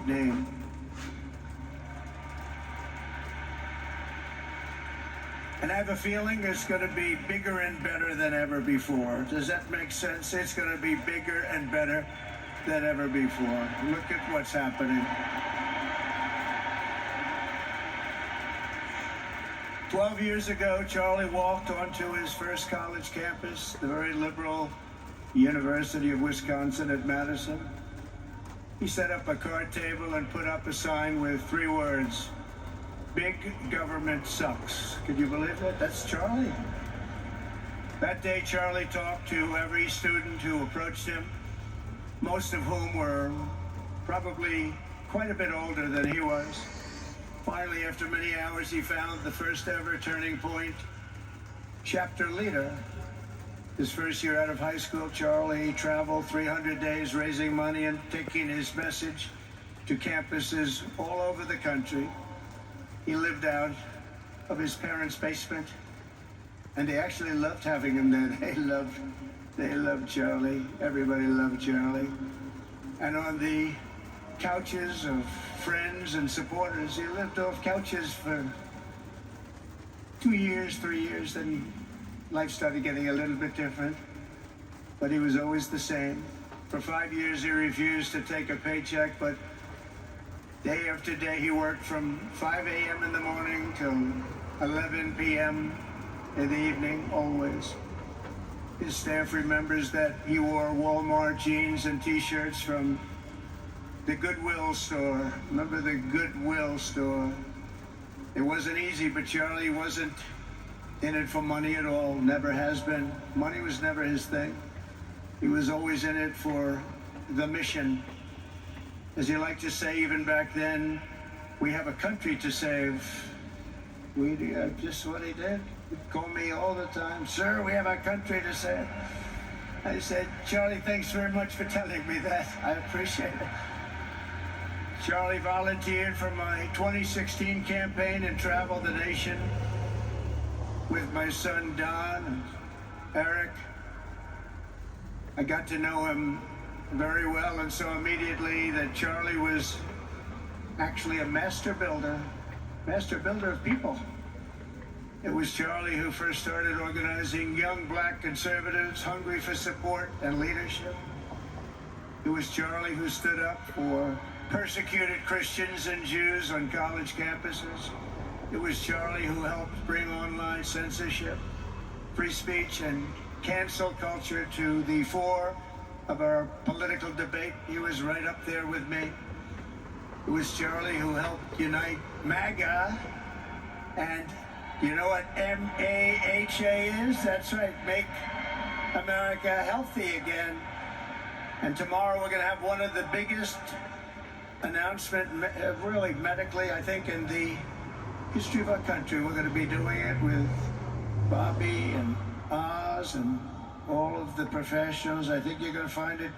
great name. And I have a feeling it's going to be bigger and better than ever before. Does that make sense? It's going to be bigger and better than ever before. Look at what's happening. 12 years ago, Charlie walked onto his first college campus, the very liberal University of Wisconsin at Madison. He set up a card table and put up a sign with 3 words: "Big government sucks." Could you believe that? That's Charlie. That day, Charlie talked to every student who approached him, most of whom were probably quite a bit older than he was. Finally, after many hours, he found the first ever turning point chapter leader. His first year out of high school, Charlie traveled 300 days raising money and taking his message to campuses all over the country. He lived out of his parents' basement, and they actually loved having him there. They loved Charlie. Everybody loved Charlie. And on the couches of friends and supporters, he lived off couches for 2 years, 3 years, then life started getting a little bit different, but he was always the same. For 5 years, he refused to take a paycheck, but day after day, he worked from 5 a.m. in the morning till 11 p.m. in the evening, always. His staff remembers that he wore Walmart jeans and t-shirts from the Goodwill store. Remember the Goodwill store? It wasn't easy, but Charlie wasn't in it for money at all, never has been. Money was never his thing. He was always in it for the mission. As he liked to say even back then, we have a country to save. Just what he did. He'd call me all the time, "Sir, we have a country to save." I said, "Charlie, thanks very much for telling me that. I appreciate it." Charlie volunteered for my 2016 campaign and traveled the nation with my son Don and Eric. I got to know him very well and saw immediately that Charlie was actually a master builder of people. It was Charlie who first started organizing young black conservatives hungry for support and leadership. It was Charlie who stood up for persecuted Christians and Jews on college campuses. It was Charlie who helped bring online censorship, free speech, and cancel culture to the fore of our political debate. He was right up there with me. It was Charlie who helped unite MAGA, and you know what MAHA is? That's right, Make America Healthy Again. And tomorrow we're going to have one of the biggest announcements, really medically, I think, in the history of our country. We're going to be doing it with Bobby and Oz and all of the professionals. I think you're going to find it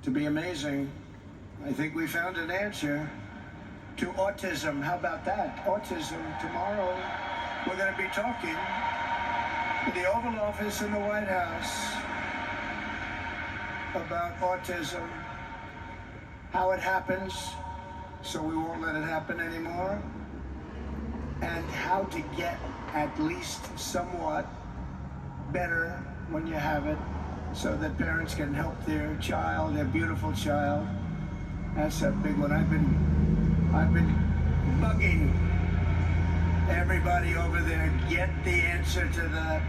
to be amazing. I think we found an answer to autism. How about that? Autism. Tomorrow, we're going to be talking in the Oval Office in the White House about autism, how it happens, so we won't let it happen anymore, and how to get at least somewhat better when you have it, so that parents can help their child, their beautiful child. That's a big one. I've been bugging everybody over there, get the answer to that.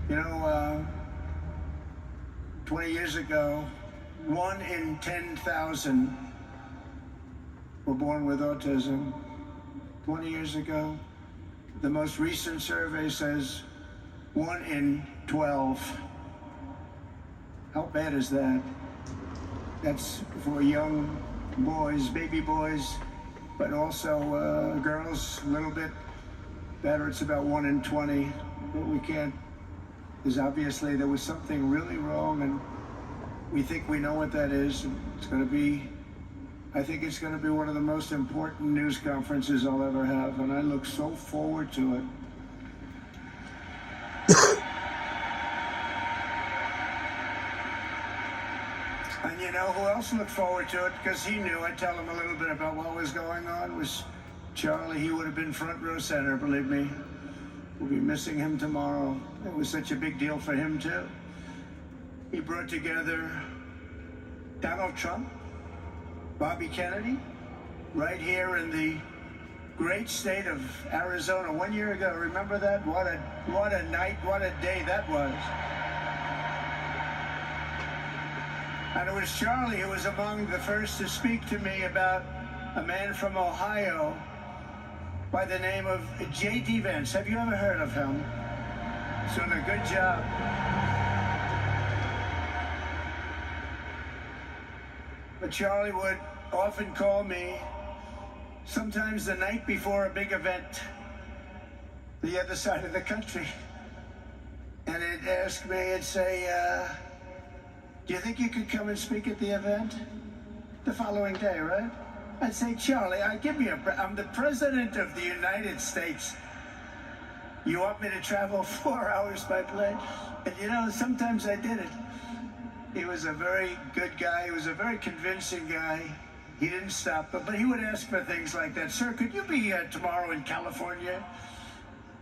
You know, 20 years ago, 1 in 10,000 were born with autism. 20 years ago. The most recent survey says 1 in 12. How bad is that? That's for young boys, baby boys, but also girls a little bit better. It's about 1 in 20. What we can't, is obviously there was something really wrong, and we think we know what that is. It's going to be, I think it's going to be one of the most important news conferences I'll ever have, and I look so forward to it. And you know who else looked forward to it? Because he knew. I'd tell him a little bit about what was going on. Was Charlie. He would have been front row center, believe me. We'll be missing him tomorrow. It was such a big deal for him, too. He brought together Donald Trump, Bobby Kennedy, right here in the great state of Arizona 1 year ago. Remember that? What a night, what a day that was. And it was Charlie who was among the first to speak to me about a man from Ohio by the name of J.D. Vance. Have you ever heard of him? He's doing a good job. But Charlie would often call me, sometimes the night before a big event, the other side of the country. And he'd ask me and say, do you think you could come and speak at the event? The following day, right? I'd say, Charlie, I'm the president of the United States. You want me to travel 4 hours by plane? And you know, sometimes I did it. He was a very good guy. He was a very convincing guy. He didn't stop, but he would ask for things like that. Sir, could you be tomorrow in California?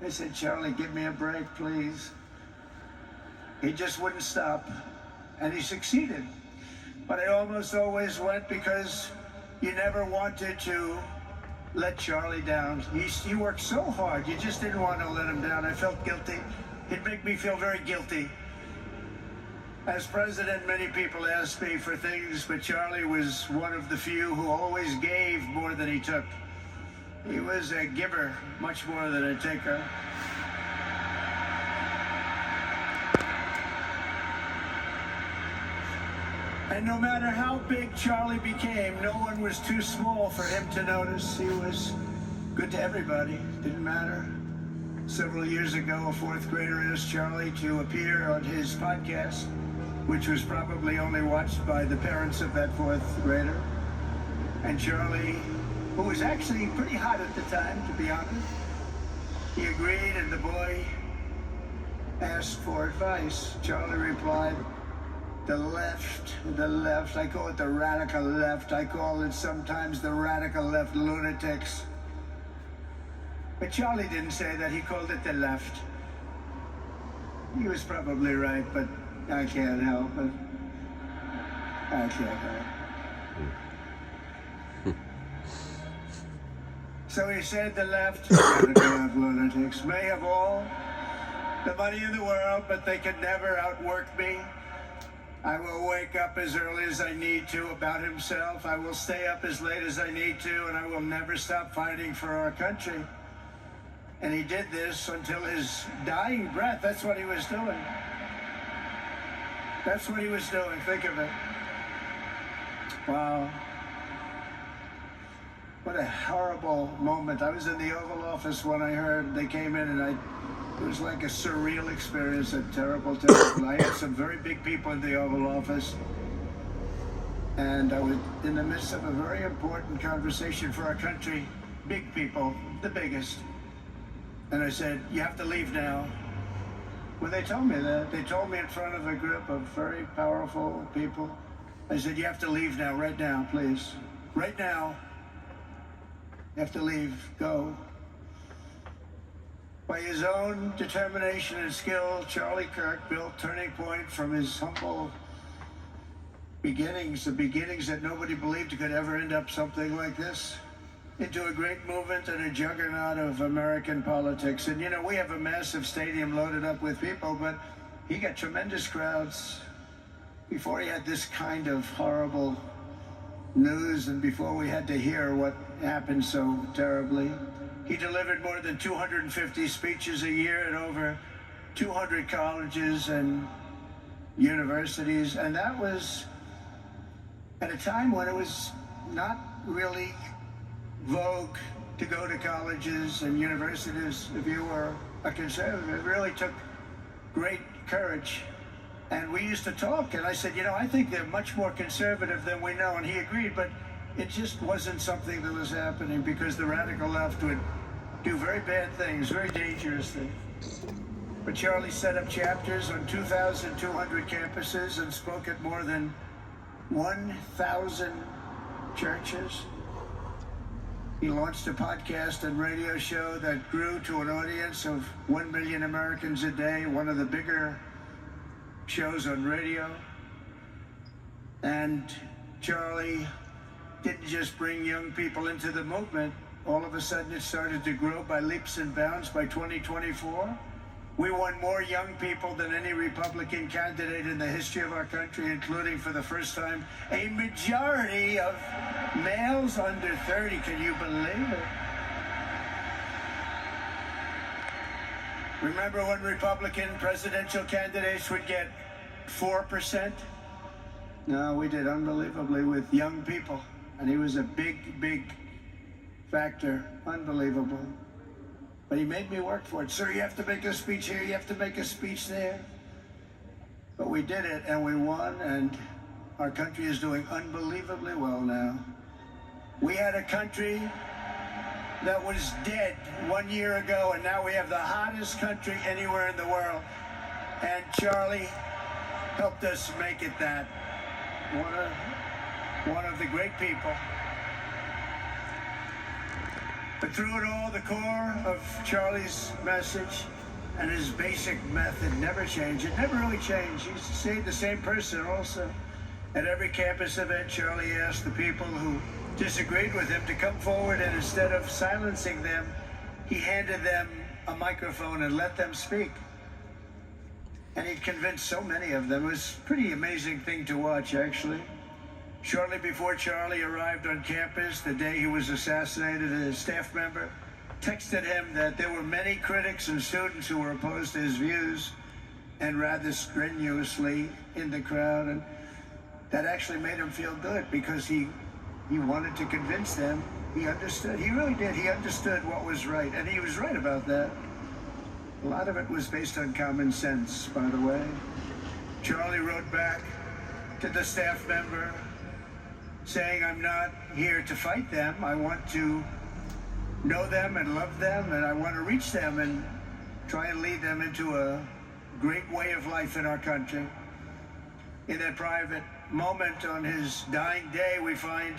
I said, Charlie, give me a break, please. He just wouldn't stop, and he succeeded. But I almost always went because you never wanted to let Charlie down. He worked so hard, you just didn't want to let him down. I felt guilty. He'd make me feel very guilty. As president, many people asked me for things, but Charlie was one of the few who always gave more than he took. He was a giver, much more than a taker. And no matter how big Charlie became, no one was too small for him to notice. He was good to everybody. Didn't matter. Several years ago, a fourth grader asked Charlie to appear on his podcast, which was probably only watched by the parents of that fourth grader. And Charlie, who was actually pretty hot at the time, to be honest, he agreed, and the boy asked for advice. Charlie replied, the left, I call it the radical left. I call it sometimes the radical left lunatics. But Charlie didn't say that, he called it the left. He was probably right, but I can't help it. I can't help it. So he said the left, lunatics, may have all the money in the world, but they could never outwork me. I will wake up as early as I need to about himself. I will stay up as late as I need to, and I will never stop fighting for our country. And he did this until his dying breath. That's what he was doing. That's what he was doing. Think of it. Wow. What a horrible moment. I was in the Oval Office when I heard they came in, and it was like a surreal experience, a terrible. I had some very big people in the Oval Office, and I was in the midst of a very important conversation for our country. Big people, the biggest. And I said, you have to leave now. When they told me that, they told me in front of a group of very powerful people. I said, you have to leave now, right now, please. Right now. You have to leave, go. By his own determination and skill, Charlie Kirk built Turning Point from his humble beginnings, the beginnings that nobody believed could ever end up something like this, into a great movement and a juggernaut of American politics. And you know, we have a massive stadium loaded up with people, but he got tremendous crowds before he had this kind of horrible news and before we had to hear what happened so terribly. He delivered more than 250 speeches a year at over 200 colleges and universities, and that was at a time when it was not really vogue to go to colleges and universities if you were a conservative. It really took great courage. And we used to talk, and I said, you know, I think they're much more conservative than we know, and he agreed, but it just wasn't something that was happening because the radical left would do very bad things, very dangerous things. But Charlie set up chapters on 2,200 campuses and spoke at more than 1,000 churches. He launched a podcast and radio show that grew to an audience of 1 million Americans a day, one of the bigger shows on radio. And Charlie didn't just bring young people into the movement. All of a sudden it started to grow by leaps and bounds. By 2024, we won more young people than any Republican candidate in the history of our country, including for the first time a majority of males under 30. Can you believe it? Remember when Republican presidential candidates would get 4%? No, we did unbelievably with young people. And he was a big, big factor. Unbelievable. But he made me work for it. Sir, you have to make a speech here, you have to make a speech there. But we did it, and we won, and our country is doing unbelievably well now. We had a country that was dead 1 year ago, and now we have the hottest country anywhere in the world. And Charlie helped us make it that. One of the great people. But through it all, the core of Charlie's message and his basic method never changed. It never really changed. He stayed the same person also. At every campus event, Charlie asked the people who disagreed with him to come forward, and instead of silencing them, he handed them a microphone and let them speak. And he convinced so many of them. It was a pretty amazing thing to watch, actually. Shortly before Charlie arrived on campus, the day he was assassinated, a staff member texted him that there were many critics and students who were opposed to his views, and rather strenuously in the crowd. And that actually made him feel good, because he wanted to convince them. He understood. He really did. He understood what was right, and he was right about that. A lot of it was based on common sense, by the way. Charlie wrote back to the staff member saying, I'm not here to fight them. I want to know them and love them, and I want to reach them and try and lead them into a great way of life in our country. In that private moment on his dying day, we find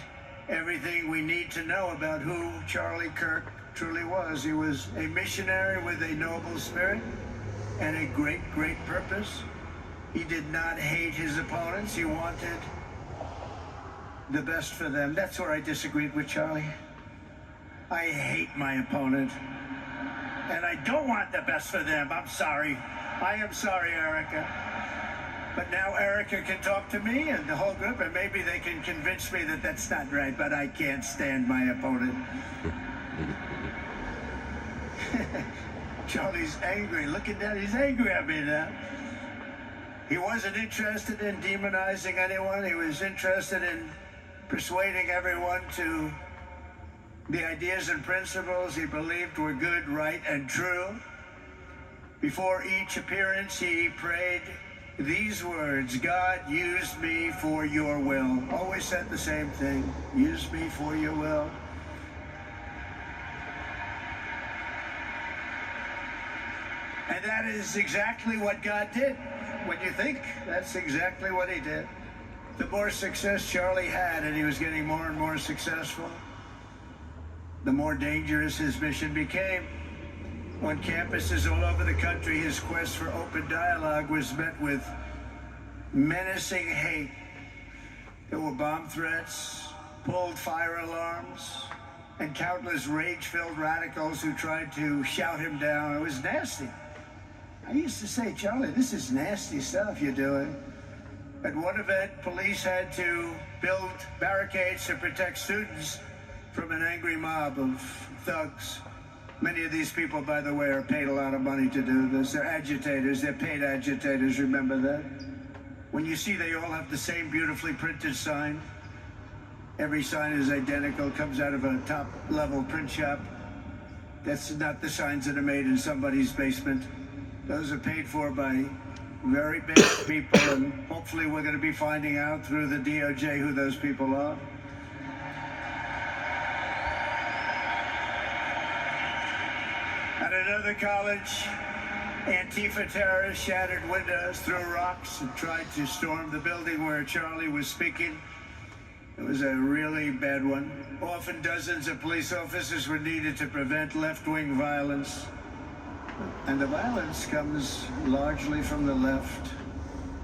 everything we need to know about who Charlie Kirk truly was. He was a missionary with a noble spirit and a great, great purpose. He did not hate his opponents. He wanted the best for them. That's where I disagreed with Charlie. I hate my opponent, and I don't want the best for them. I'm sorry. I am sorry, Erica. But now Erica can talk to me and the whole group, and maybe they can convince me that that's not right, but I can't stand my opponent. Charlie's angry. Look at that. He's angry at me now. He wasn't interested in demonizing anyone. He was interested in persuading everyone to the ideas and principles he believed were good, right, and true. Before each appearance, he prayed these words: God, use me for your will. Always said the same thing: use me for your will. And that is exactly what God did. When you think, that's exactly what he did. The more success Charlie had, and he was getting more and more successful, the more dangerous his mission became. On campuses all over the country, his quest for open dialogue was met with menacing hate. There were bomb threats, pulled fire alarms, and countless rage-filled radicals who tried to shout him down. It was nasty. I used to say, Charlie, this is nasty stuff you're doing. At one event, police had to build barricades to protect students from an angry mob of thugs. Many of these people, by the way, are paid a lot of money to do this. They're agitators. They're paid agitators. Remember that? When you see they all have the same beautifully printed sign, every sign is identical, comes out of a top-level print shop. That's not the signs that are made in somebody's basement. Those are paid for by very big people, and hopefully we're going to be finding out through the DOJ who those people are. At another college, Antifa terrorists shattered windows, threw rocks, and tried to storm the building where Charlie was speaking. It was a really bad one. Often dozens of police officers were needed to prevent left-wing violence. And the violence comes largely from the left.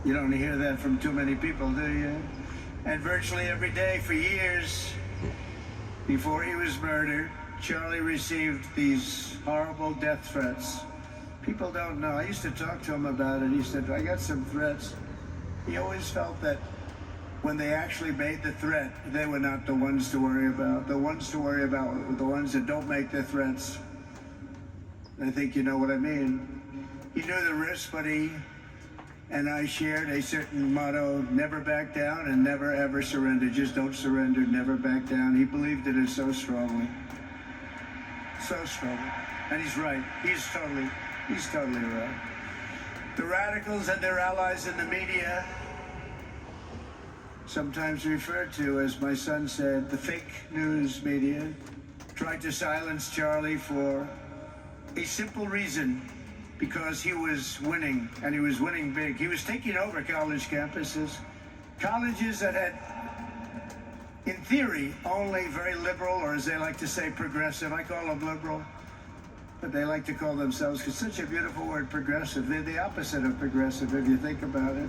You don't hear that from too many people, do you? And virtually every day for years, before he was murdered, Charlie received these horrible death threats. People don't know. I used to talk to him about it. He said, I got some threats. He always felt that when they actually made the threat, they were not the ones to worry about. The ones to worry about were the ones that don't make the threats. I think you know what I mean. He knew the risk, but he and I shared a certain motto: never back down and never ever surrender. Just don't surrender, never back down. He believed in it so strongly. So strongly. And he's right. He's totally right. The radicals and their allies in the media, sometimes referred to, as my son said, the fake news media, tried to silence Charlie for a simple reason: because he was winning, and he was winning big. He was taking over college campuses, colleges that had, in theory, only very liberal, or as they like to say, progressive. I call them liberal, but they like to call themselves, because such a beautiful word, progressive. They're the opposite of progressive, if you think about it.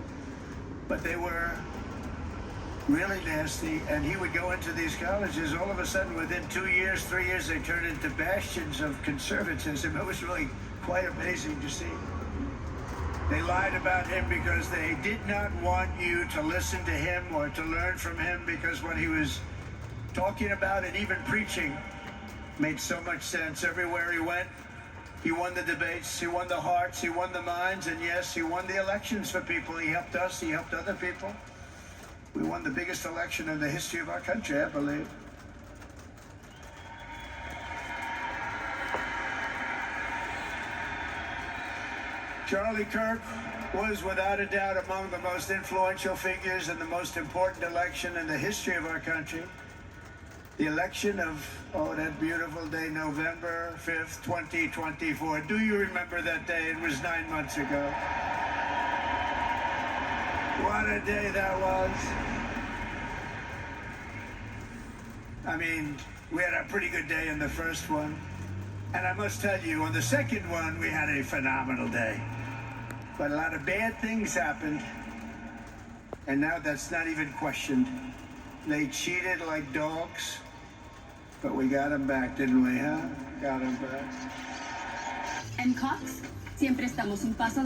But they were really nasty, and he would go into these colleges. All of a sudden, within 2 years, 3 years, they turned into bastions of conservatism. It was really quite amazing to see. They lied about him because they did not want you to listen to him or to learn from him, because what he was talking about and even preaching made so much sense. Everywhere he went, he won the debates, he won the hearts, he won the minds, and yes, he won the elections for people. He helped us, he helped other people. We won the biggest election in the history of our country, I believe. Charlie Kirk was without a doubt among the most influential figures in the most important election in the history of our country. The election of, that beautiful day, November 5th, 2024. Do you remember that day? It was 9 months ago. What a day that was. I mean, we had a pretty good day in the first one. And I must tell you, on the second one, we had a phenomenal day. But a lot of bad things happened. And now that's not even questioned. They cheated like dogs. But we got them back, didn't we, huh? Got them back. En Cox, siempre estamos un paso